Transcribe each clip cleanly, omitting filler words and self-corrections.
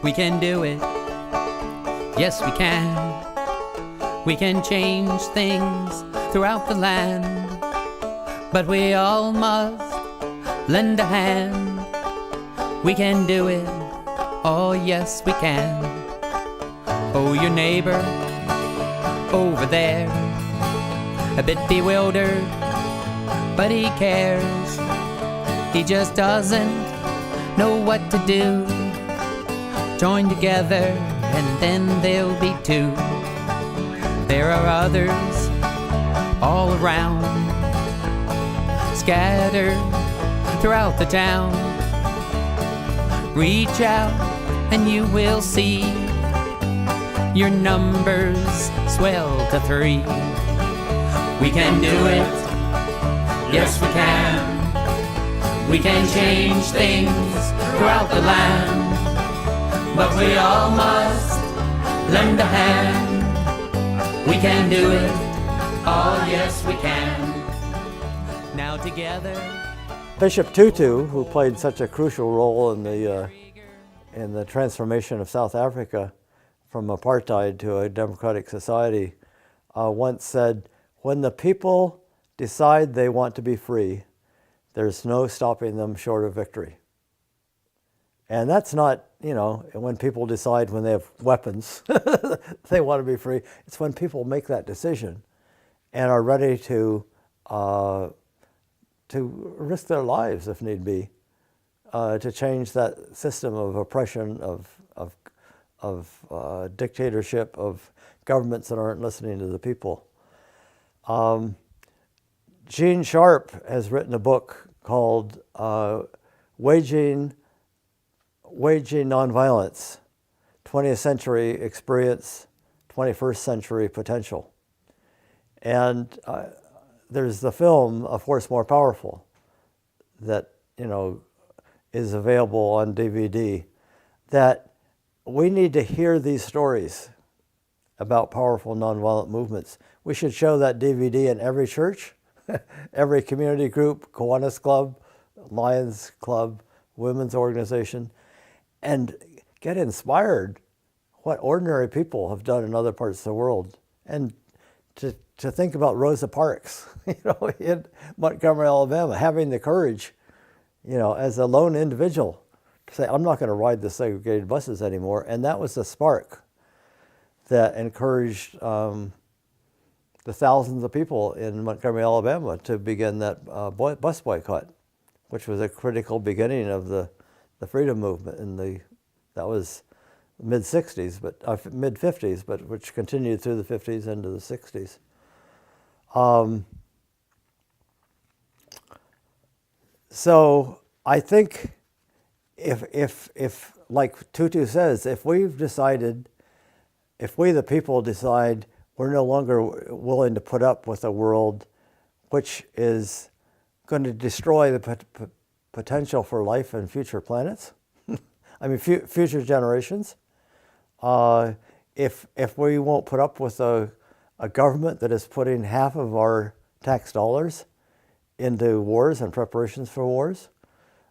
We can do it. Yes, we can. We can change things throughout the land, but we all must lend a hand. We can do it. Oh, yes, we can. Oh, your neighbor over there, a bit bewildered, but he cares. He just doesn't know what to do. Join together and then there'll be two. There are others all around, scattered throughout the town. Reach out and you will see your numbers swell to 3. We can do it. Yes, we can. We can change things throughout the land, but we all must lend a hand. We can do it. Oh, yes, we can. Now together. Bishop Tutu, who played such a crucial role in the transformation of South Africa from apartheid to a democratic society, once said, "When the people decide they want to be free, there's no stopping them short of victory." And that's not, when people decide when they have weapons, they want to be free. It's when people make that decision and are ready to risk their lives, if need be, to change that system of oppression, of dictatorship, of governments that aren't listening to the people. Gene Sharp has written a book called Waging Nonviolence, 20th Century Experience, 21st Century Potential. And there's the film, A Force More Powerful, that, is available on DVD, that we need to hear these stories about powerful nonviolent movements. We should show that DVD in every church, every community group, Kiwanis Club, Lions Club, women's organization, and get inspired what ordinary people have done in other parts of the world. And to think about Rosa Parks, in Montgomery, Alabama, having the courage, as a lone individual to say, I'm not going to ride the segregated buses anymore. And that was the spark that encouraged the thousands of people in Montgomery, Alabama to begin that bus boycott, which was a critical beginning of the freedom movement that was mid-60s, but mid-50s, but which continued through the 50s into the 60s. So I think if like Tutu says, if we the people decide we're no longer willing to put up with a world which is going to destroy the potential for life in future planets, I mean future generations, if we won't put up with a government that is putting half of our tax dollars into wars and preparations for wars,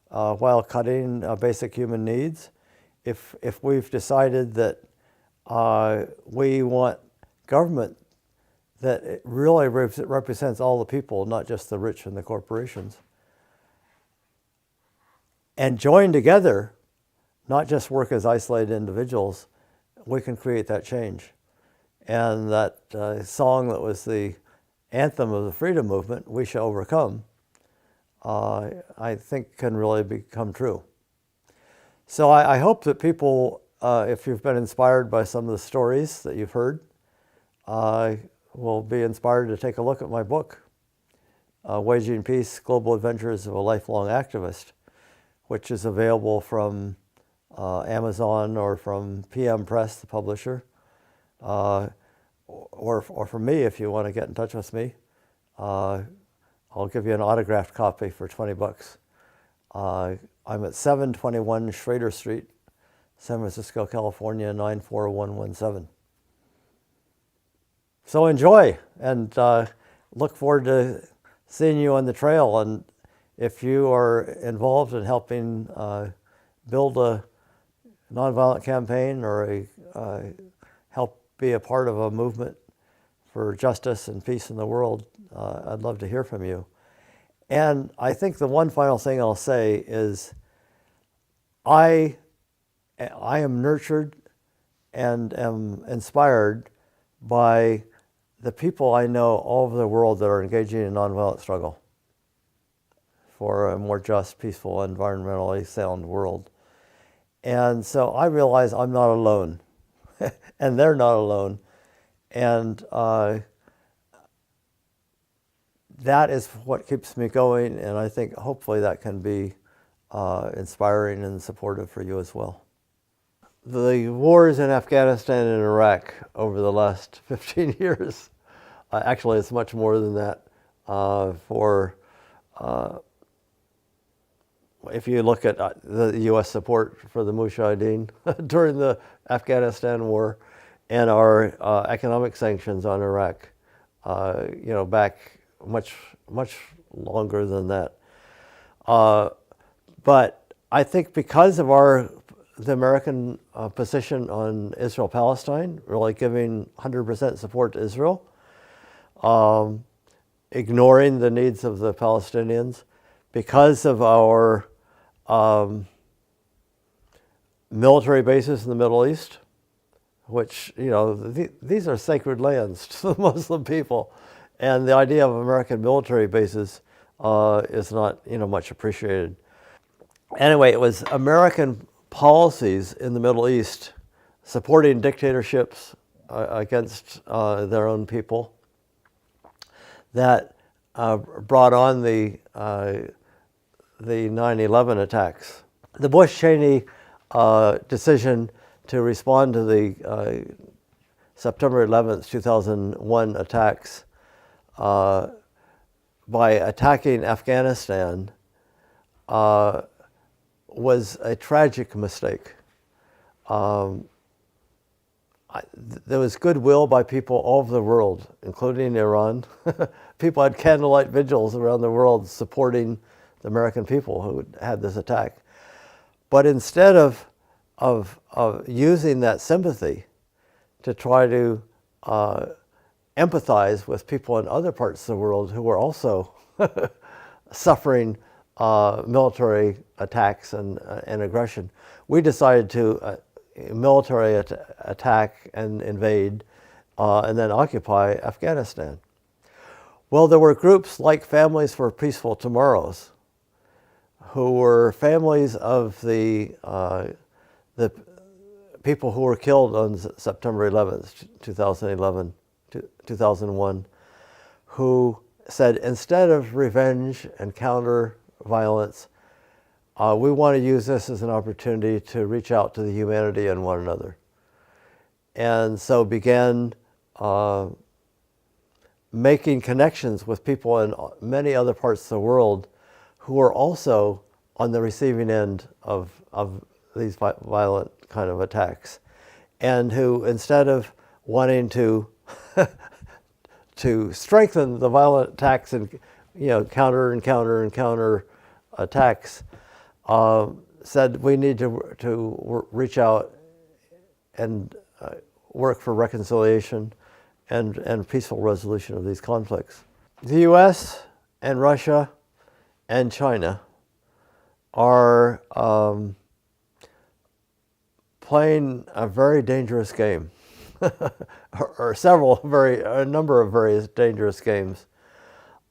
while cutting basic human needs, if we've decided that we want government that really represents all the people, not just the rich and the corporations, and join together, not just work as isolated individuals, we can create that change. And that song that was the anthem of the freedom movement, We Shall Overcome, I think can really become true. So I hope that people, if you've been inspired by some of the stories that you've heard, will be inspired to take a look at my book, Waging Peace, Global Adventures of a Lifelong Activist, which is available from Amazon or from PM Press, the publisher, or from me if you want to get in touch with me. I'll give you an autographed copy for $20. I'm at 721 Schrader Street, San Francisco, California, 94117. So enjoy, and look forward to seeing you on the trail. And if you are involved in helping build nonviolent campaign or help be a part of a movement for justice and peace in the world, I'd love to hear from you. And I think the one final thing I'll say is I am nurtured and am inspired by the people I know all over the world that are engaging in nonviolent struggle for a more just, peaceful, environmentally sound world. And so I realize I'm not alone, and they're not alone. And that is what keeps me going, and I think hopefully that can be inspiring and supportive for you as well. The wars in Afghanistan and Iraq over the last 15 years, actually it's much more than that, if you look at the U.S. support for the Mujahideen during the Afghanistan war and our economic sanctions on Iraq, back much longer than that. But I think because of the American position on Israel-Palestine, really giving 100% support to Israel, ignoring the needs of the Palestinians, because of our military bases in the Middle East, which, these are sacred lands to the Muslim people. And the idea of American military bases is not, much appreciated. Anyway, it was American policies in the Middle East supporting dictatorships against their own people that brought on the 9/11 attacks. The Bush-Cheney decision to respond to the September 11th, 2001 attacks by attacking Afghanistan was a tragic mistake. There was goodwill by people all over the world, including Iran. People had candlelight vigils around the world supporting the American people who had this attack. But instead of using that sympathy to try to empathize with people in other parts of the world who were also suffering military attacks and aggression, we decided to military attack and invade and then occupy Afghanistan. Well, there were groups like Families for Peaceful Tomorrows, who were families of the people who were killed on September 11th, 2001, who said, instead of revenge and counter violence, we want to use this as an opportunity to reach out to the humanity in one another. And so began making connections with people in many other parts of the world who are also on the receiving end of these violent kind of attacks, and who, instead of wanting to to strengthen the violent attacks and counter attacks, said we need to reach out and work for reconciliation and peaceful resolution of these conflicts. The U.S. and Russia and China are playing a very dangerous game, or a number of very dangerous games.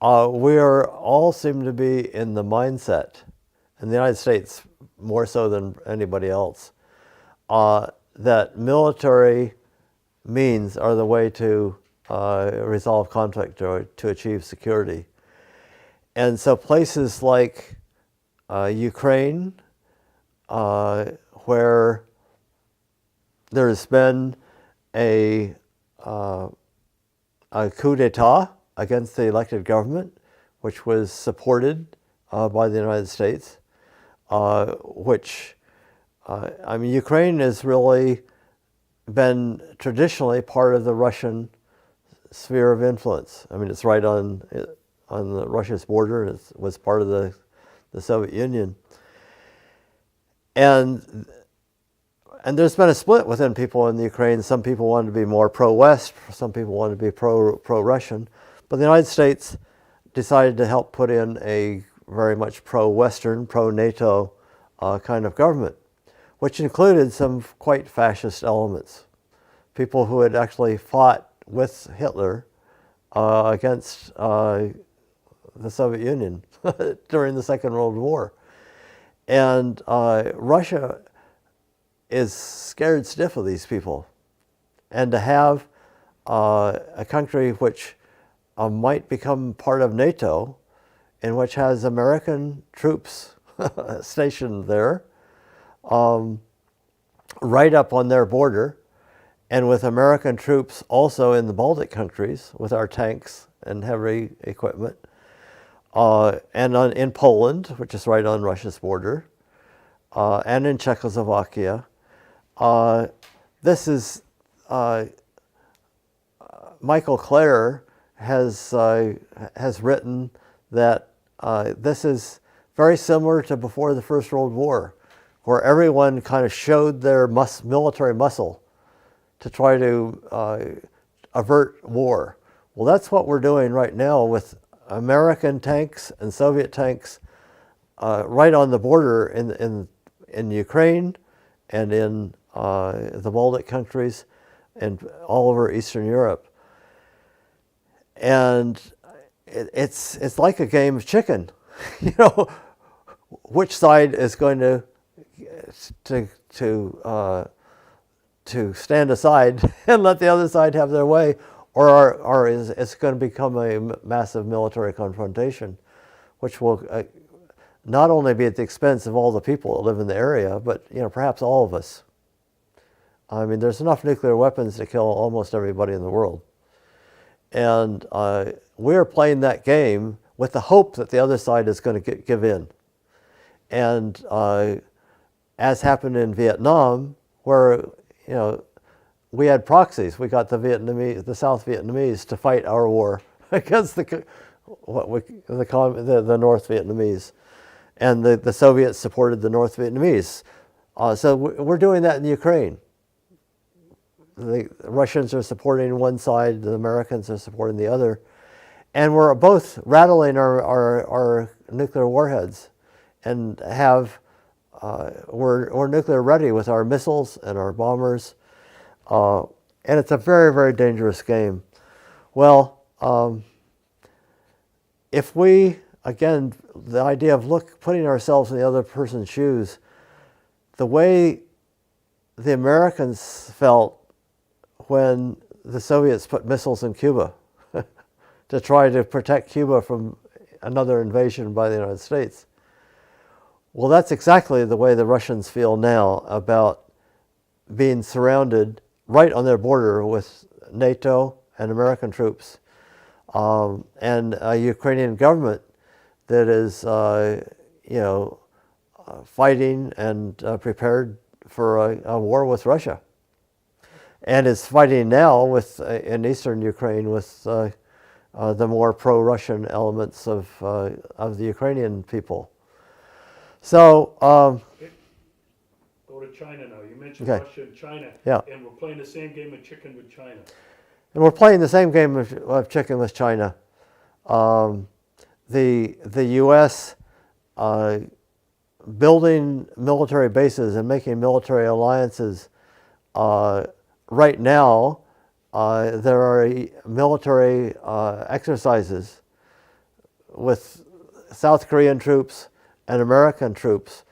We all seem to be in the mindset, in the United States more so than anybody else, that military means are the way to resolve conflict or to achieve security. And so places like Ukraine, where there's been a coup d'etat against the elected government, which was supported by the United States, Ukraine has really been traditionally part of the Russian sphere of influence. I mean, it's right on Russia's border. It was part of the Soviet Union. And And there's been a split within people in the Ukraine. Some people wanted to be more pro-West, some people wanted to be pro-Russian. But the United States decided to help put in a very much pro-Western, pro-NATO kind of government, which included some quite fascist elements. People who had actually fought with Hitler against the Soviet Union during the Second World War. And Russia is scared stiff of these people. And to have a country which might become part of NATO, and which has American troops stationed there, right up on their border, and with American troops also in the Baltic countries with our tanks and heavy equipment, and in Poland, which is right on Russia's border, and in Czechoslovakia. This is Michael Clare has written that this is very similar to before the First World War, where everyone kind of showed their military muscle to try to avert war. Well, that's what we're doing right now with American tanks and Soviet tanks right on the border in Ukraine and in the Baltic countries and all over Eastern Europe. And it's like a game of chicken. You know, which side is going to stand aside and let the other side have their way, or is it's going to become a massive military confrontation, which will not only be at the expense of all the people that live in the area, but perhaps all of us. I mean, there's enough nuclear weapons to kill almost everybody in the world. And we're playing that game with the hope that the other side is going to give in. And as happened in Vietnam, where we had proxies, we got the South Vietnamese to fight our war against the North Vietnamese, and the Soviets supported the North Vietnamese. So we're doing that in Ukraine. The Russians are supporting one side, the Americans are supporting the other. And we're both rattling our nuclear warheads and we're nuclear ready with our missiles and our bombers. And it's a very, very dangerous game. Well, if we, again, the idea of putting ourselves in the other person's shoes, the way the Americans felt when the Soviets put missiles in Cuba to try to protect Cuba from another invasion by the United States. Well, that's exactly the way the Russians feel now about being surrounded right on their border with NATO and American troops, and a Ukrainian government that is, fighting and prepared for a war with Russia. And is fighting now in eastern Ukraine with the more pro-Russian elements of the Ukrainian people. So go to China now. You mentioned okay. Russia and China, Yeah. And we're playing the same game of chicken with China. And we're playing the same game of chicken with China. The U.S. Building military bases and making military alliances. Right now, there are military exercises with South Korean troops and American troops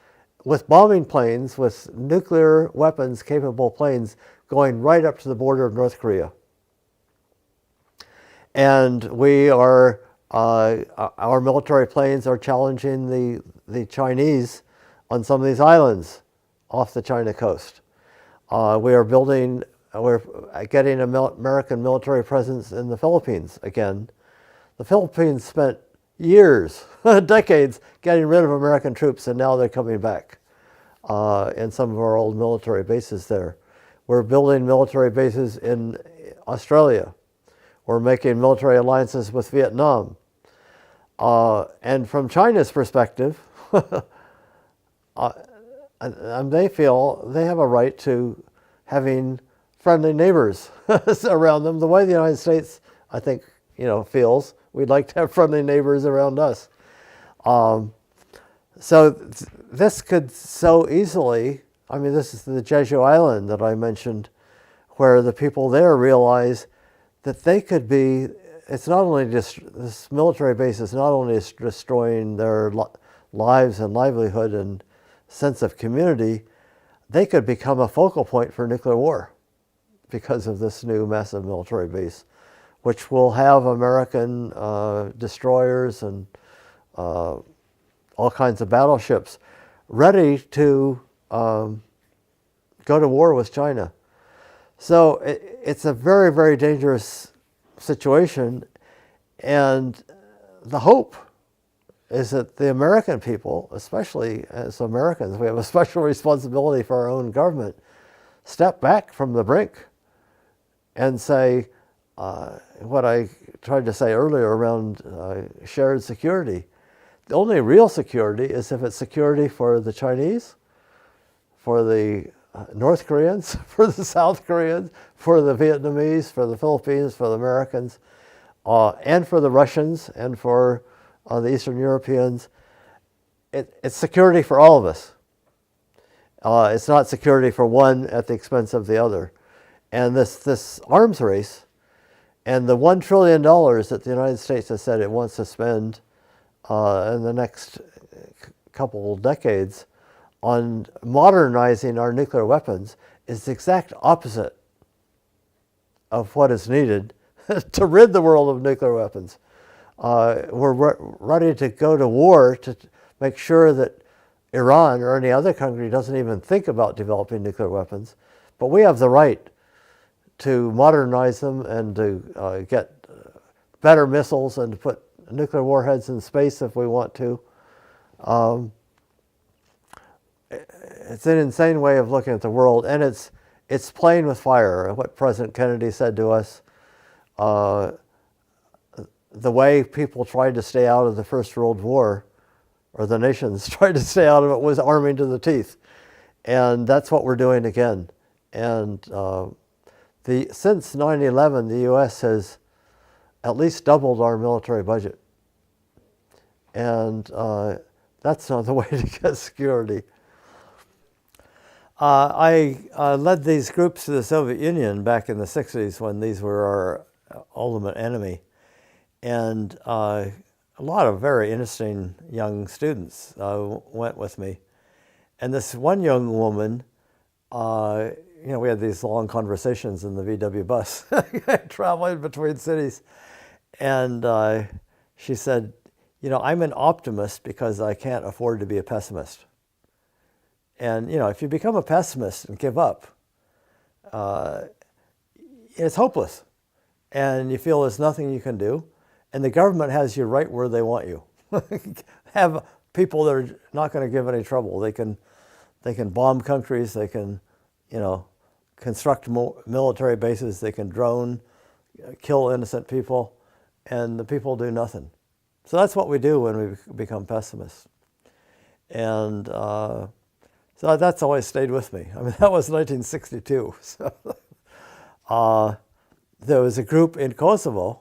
with bombing planes, with nuclear weapons capable planes going right up to the border of North Korea. And our military planes are challenging the Chinese on some of these islands off the China coast. We're getting an American military presence in the Philippines again. The Philippines spent years, decades, getting rid of American troops, and now they're coming back in some of our old military bases there. We're building military bases in Australia. We're making military alliances with Vietnam. And from China's perspective, and they feel they have a right to having friendly neighbors around them, the way the United States, I think, feels. We'd like to have friendly neighbors around us. So this could so easily, this is the Jeju Island that I mentioned, where the people there realize that they could be, it's not only this military base is not only destroying their lives and livelihood and sense of community, they could become a focal point for nuclear war because of this new massive military base, which will have American destroyers and all kinds of battleships ready to go to war with China. So it's a very, very dangerous situation. And the hope is that the American people, especially as Americans, we have a special responsibility for our own government, step back from the brink and say what I tried to say earlier around shared security. The only real security is if it's security for the Chinese, for the North Koreans, for the South Koreans, for the Vietnamese, for the Philippines, for the Americans, and for the Russians, and for the Eastern Europeans. It's security for all of us. It's not security for one at the expense of the other. And this arms race, and the $1 trillion that the United States has said it wants to spend in the next couple decades on modernizing our nuclear weapons is the exact opposite of what is needed to rid the world of nuclear weapons. We're ready to go to war to make sure that Iran or any other country doesn't even think about developing nuclear weapons. But we have the right to modernize them and to get better missiles and to put nuclear warheads in space if we want to. It's an insane way of looking at the world, and it's playing with fire. What President Kennedy said to us, the way people tried to stay out of the First World War, or the nations tried to stay out of it, was arming to the teeth. And that's what we're doing again. And since 9/11, the U.S. has at least doubled our military budget. And that's not the way to get security. I led these groups to the Soviet Union back in the 60s when these were our ultimate enemy. And a lot of very interesting young students went with me. And this one young woman, we had these long conversations in the VW bus, traveling between cities. And she said, I'm an optimist because I can't afford to be a pessimist. And, if you become a pessimist and give up, it's hopeless. And you feel there's nothing you can do. And the government has you right where they want you. Have people that are not going to give any trouble. They can bomb countries. They can, construct military bases. They can drone, kill innocent people. And the people do nothing. So that's what we do when we become pessimists. And so that's always stayed with me. That was 1962. So there was a group in Kosovo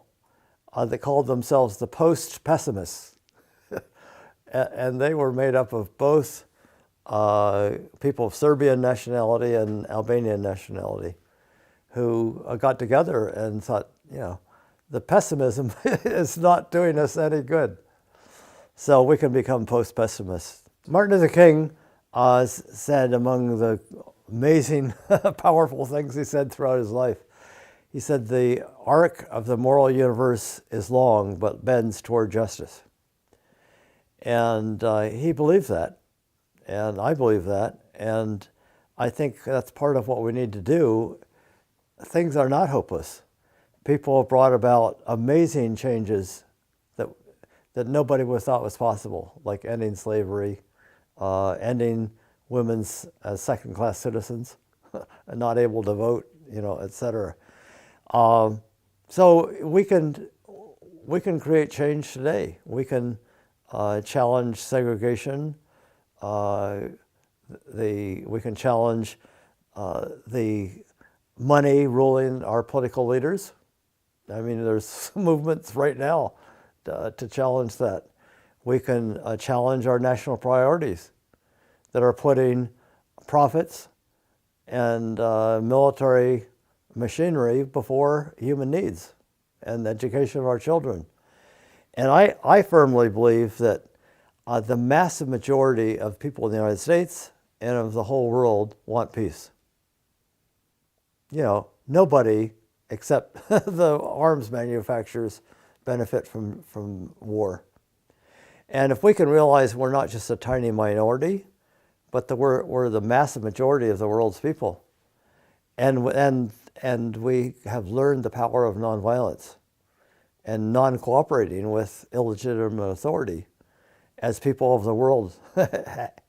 that called themselves the post-pessimists. And they were made up of both people of Serbian nationality and Albanian nationality who got together and thought, the pessimism is not doing us any good. So we can become post-pessimists. Martin Luther King said, among the amazing, powerful things he said throughout his life, he said, the arc of the moral universe is long, but bends toward justice. And he believed that, and I believe that, and I think that's part of what we need to do. Things are not hopeless. People have brought about amazing changes that nobody would have thought was possible, like ending slavery, ending women's as second-class citizens and not able to vote, et cetera. So we can create change today. We can challenge segregation, the we can challenge the money ruling our political leaders. I mean, there's movements right now to challenge that. We can challenge our national priorities that are putting profits and military machinery before human needs and the education of our children. And I firmly believe that the massive majority of people in the United States and of the whole world want peace. You know, nobody except the arms manufacturers benefit from war. And if we can realize we're not just a tiny minority, but that we're the massive majority of the world's people, and we have learned the power of nonviolence and non-cooperating with illegitimate authority, as people of the world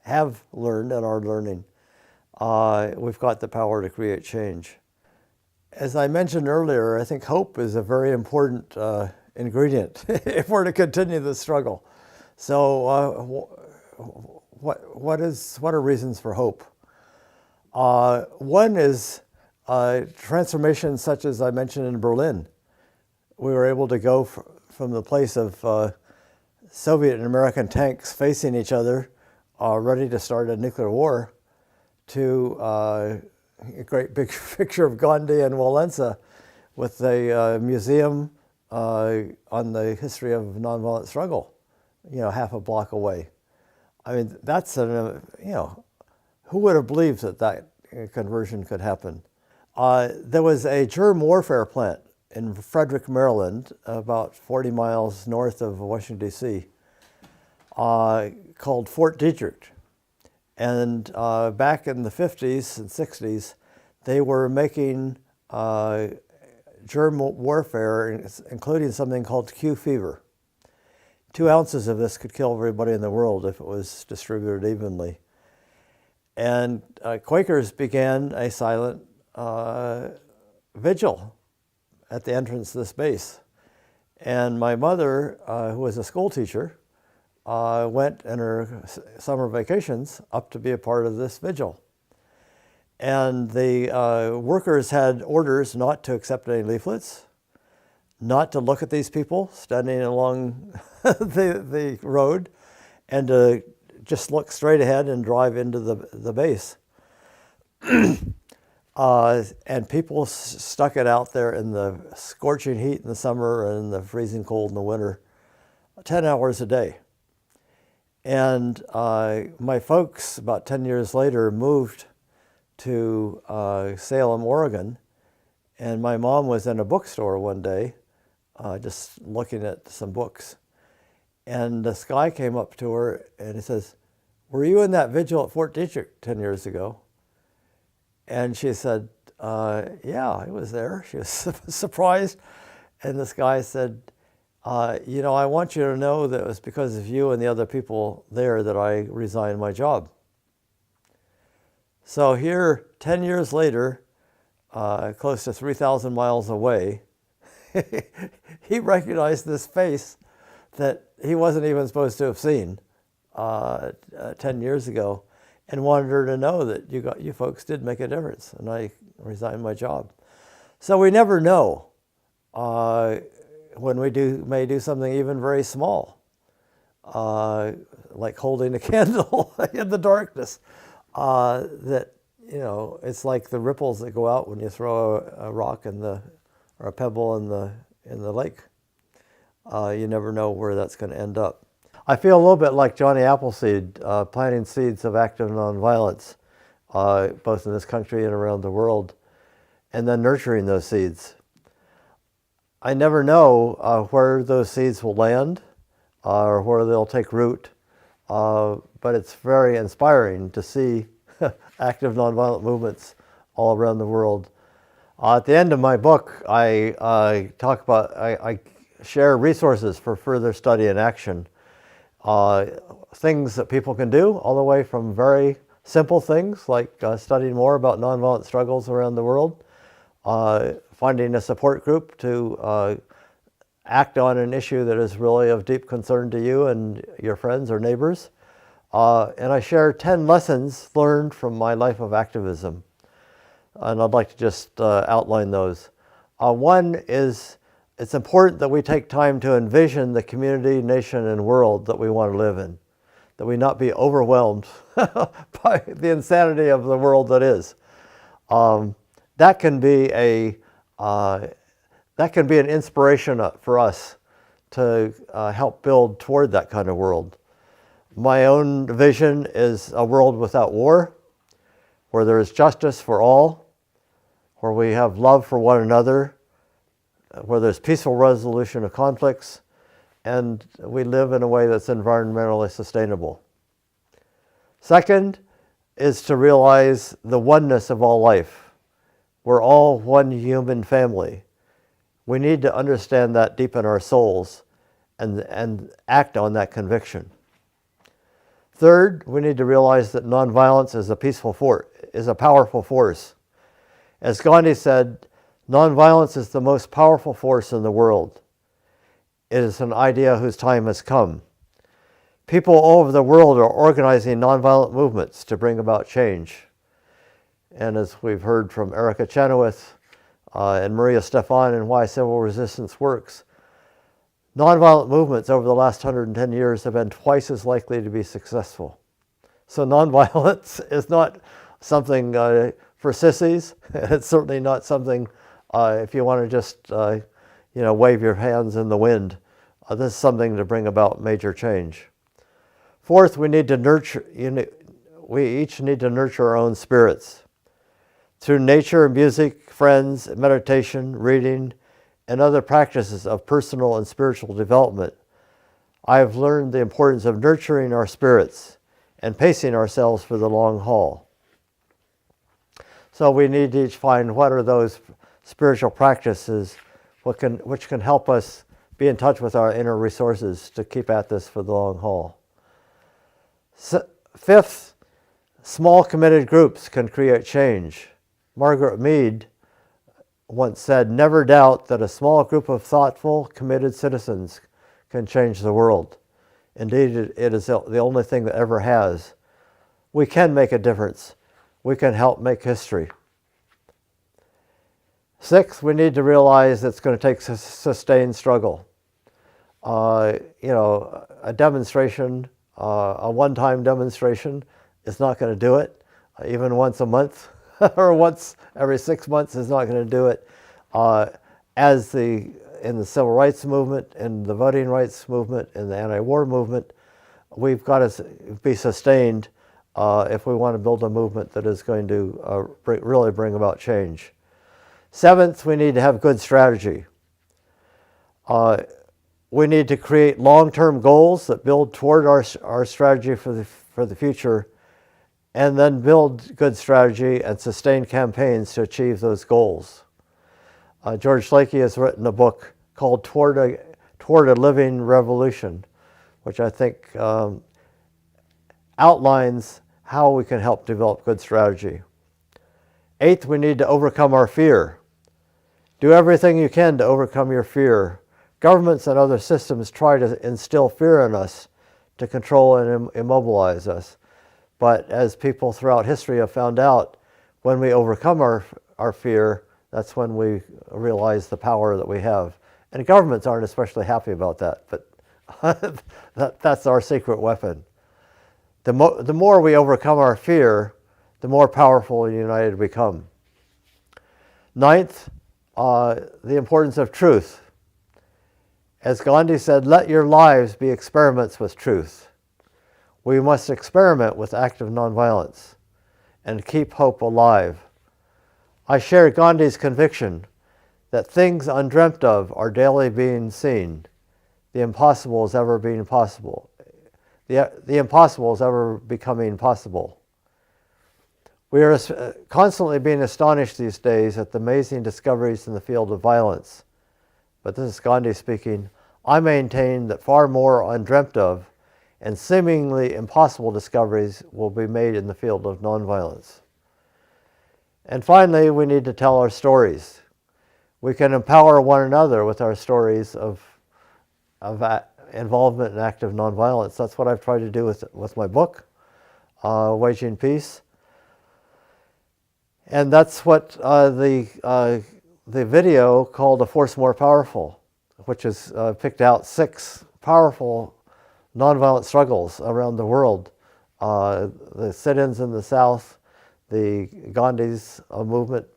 have learned and are learning, we've got the power to create change. As I mentioned earlier, I think hope is a very important ingredient if we're to continue the struggle. So what are reasons for hope? One is transformations such as I mentioned in Berlin. We were able to go from the place of Soviet and American tanks facing each other, ready to start a nuclear war, to a great big picture of Gandhi and Walesa with a museum on the history of nonviolent struggle, half a block away. I mean, that's who would have believed that conversion could happen? There was a germ warfare plant in Frederick, Maryland, about 40 miles north of Washington, D.C., called Fort Detrick. And back in the 50s and 60s, they were making germ warfare, including something called Q fever. 2 ounces of this could kill everybody in the world if it was distributed evenly. And Quakers began a silent vigil at the entrance to this base. And my mother, who was a school teacher, went in her summer vacations up to be a part of this vigil. And the workers had orders not to accept any leaflets, not to look at these people standing along the road, and to just look straight ahead and drive into the base. And people stuck it out there in the scorching heat in the summer and the freezing cold in the winter, 10 hours a day. And my folks, about 10 years later, moved to Salem, Oregon. And my mom was in a bookstore one day, just looking at some books. And this guy came up to her and he says, "Were you in that vigil at Fort Detrick 10 years ago?" And she said, "Yeah, I was there." She was surprised. And this guy said, "I want you to know that it was because of you and the other people there that I resigned my job." So here, 10 years later, close to 3,000 miles away, he recognized this face that he wasn't even supposed to have seen 10 years ago, and wanted her to know that you folks did make a difference, and I resigned my job. So we never know when we may do something even very small, like holding a candle in the darkness, that it's like the ripples that go out when you throw a rock or a pebble in the lake. You never know where that's going to end up. I feel a little bit like Johnny Appleseed, planting seeds of active nonviolence, both in this country and around the world, and then nurturing those seeds. I never know where those seeds will land or where they'll take root, but it's very inspiring to see active nonviolent all around the world. At the end of my book, I talk about, I share resources for further study and action. Things that people can do, all the way from very simple things like studying more about nonviolent struggles around the world, finding a support group to act on an issue that is really of deep concern to you and your friends or neighbors, And I share 10 lessons learned from my life of activism. And I'd like to just outline those. One is it's important that we take time to envision the community, nation, and world that we want to live in, that we not be overwhelmed by the insanity of the world that is. That can be an inspiration for us to help build toward that kind of world. My own vision is a world without war, where there is justice for all, where we have love for one another, where there's peaceful resolution of conflicts, and we live in a way that's environmentally sustainable. Second is to realize the oneness of all life. We're all one human family. We need to understand that deep in our souls and act on that conviction. Third, we need to realize that nonviolence is a powerful force. As Gandhi said, nonviolence is the most powerful force in the world. It is an idea whose time has come. People all over the world are organizing nonviolent movements to bring about change. And as we've heard from Erica Chenoweth and Maria Stefan in Why Civil Resistance Works, nonviolent movements over the last 110 years have been twice as likely to be successful. So nonviolence is not something for sissies. It's certainly not something if you want to just wave your hands in the wind. This is something to bring about major change. Fourth, we need to nurture. We each need to nurture our own spirits through nature, music, friends, meditation, reading, and other practices of personal and spiritual development. I have learned the importance of nurturing our spirits and pacing ourselves for the long haul. So we need to each find what are those spiritual practices which can help us be in touch with our inner resources to keep at this for the long haul. Fifth, small committed groups can create change. Margaret Mead once said, "Never doubt that a small group of thoughtful, committed citizens can change the world." Indeed, it is the only thing that ever has. We can make a difference. We can help make history. Sixth, we need to realize it's going to take sustained struggle. A demonstration, a one-time demonstration is not going to do it. Even once a month or once every 6 months is not going to do it. In the civil rights movement, in the voting rights movement, in the anti-war movement, we've got to be sustained if we want to build a movement that is going to really bring about change. Seventh, we need to have good strategy. We need to create long-term goals that build toward our strategy for the future, and then build good strategy and sustain campaigns to achieve those goals. George Lakey has written a book called Toward a Living Revolution, which I think outlines how we can help develop good strategy. Eighth, we need to overcome our fear. Do everything you can to overcome your fear. Governments and other systems try to instill fear in us to control and immobilize us. But as people throughout history have found out, when we overcome our fear, that's when we realize the power that we have. And governments aren't especially happy about that, but that's our secret weapon. The more we overcome our fear, the more powerful and united we become. Ninth, the importance of truth. As Gandhi said, let your lives be experiments with truth. We must experiment with active nonviolence and keep hope alive. I share Gandhi's conviction that things undreamt of are daily being seen. The impossible is ever being possible. The impossible is ever becoming possible. We are constantly being astonished these days at the amazing discoveries in the field of violence. But this is Gandhi speaking. I maintain that far more undreamt of and seemingly impossible discoveries will be made in the field of nonviolence. And finally, we need to tell our stories. We can empower one another with our stories of involvement in active nonviolence. That's what I've tried to do with my book, Waging Peace. And that's what the video called A Force More Powerful, which has picked out 6 powerful nonviolent struggles around the world. The sit-ins in the South, the Gandhi's movement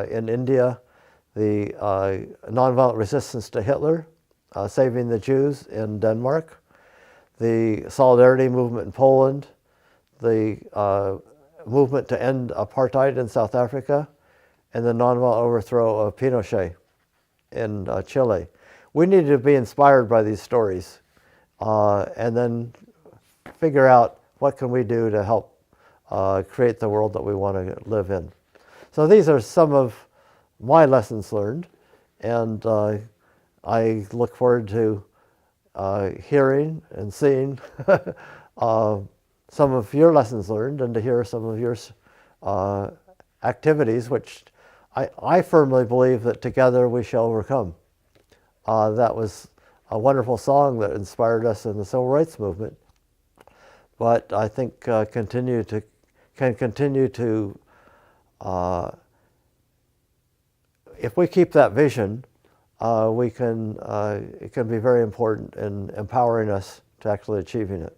in India, the nonviolent resistance to Hitler, saving the Jews in Denmark, the Solidarity movement in Poland, the movement to end apartheid in South Africa, and the nonviolent overthrow of Pinochet in Chile. We need to be inspired by these stories and then figure out what can we do to help create the world that we want to live in. So these are some of my lessons learned, and I look forward to hearing and seeing some of your lessons learned and to hear some of your activities, which I firmly believe that together we shall overcome. That was a wonderful song that inspired us in the civil rights movement, but I think can continue to if we keep that vision, it can be very important in empowering us to actually achieving it.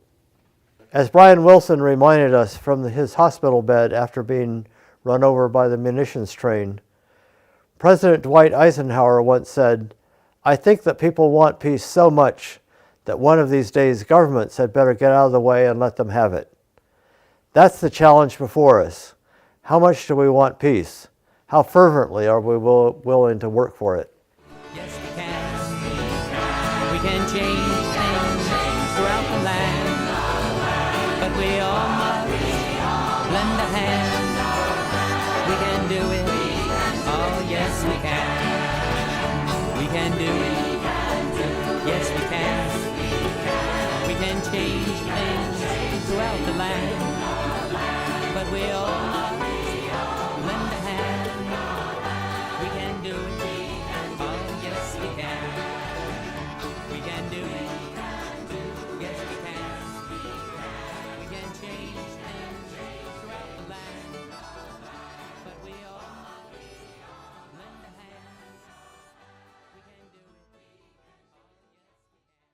As Brian Wilson reminded us from his hospital bed after being run over by the munitions train, President Dwight Eisenhower once said, "I think that people want peace so much that one of these days governments had better get out of the way and let them have it." That's the challenge before us. How much do we want peace? How fervently are we willing to work for it? Yes, we can. We can change things throughout the land, but we all must lend a hand. We can do it. Oh, yes, we can. We can do it. Yes, we can. We can change things throughout the land, but we all must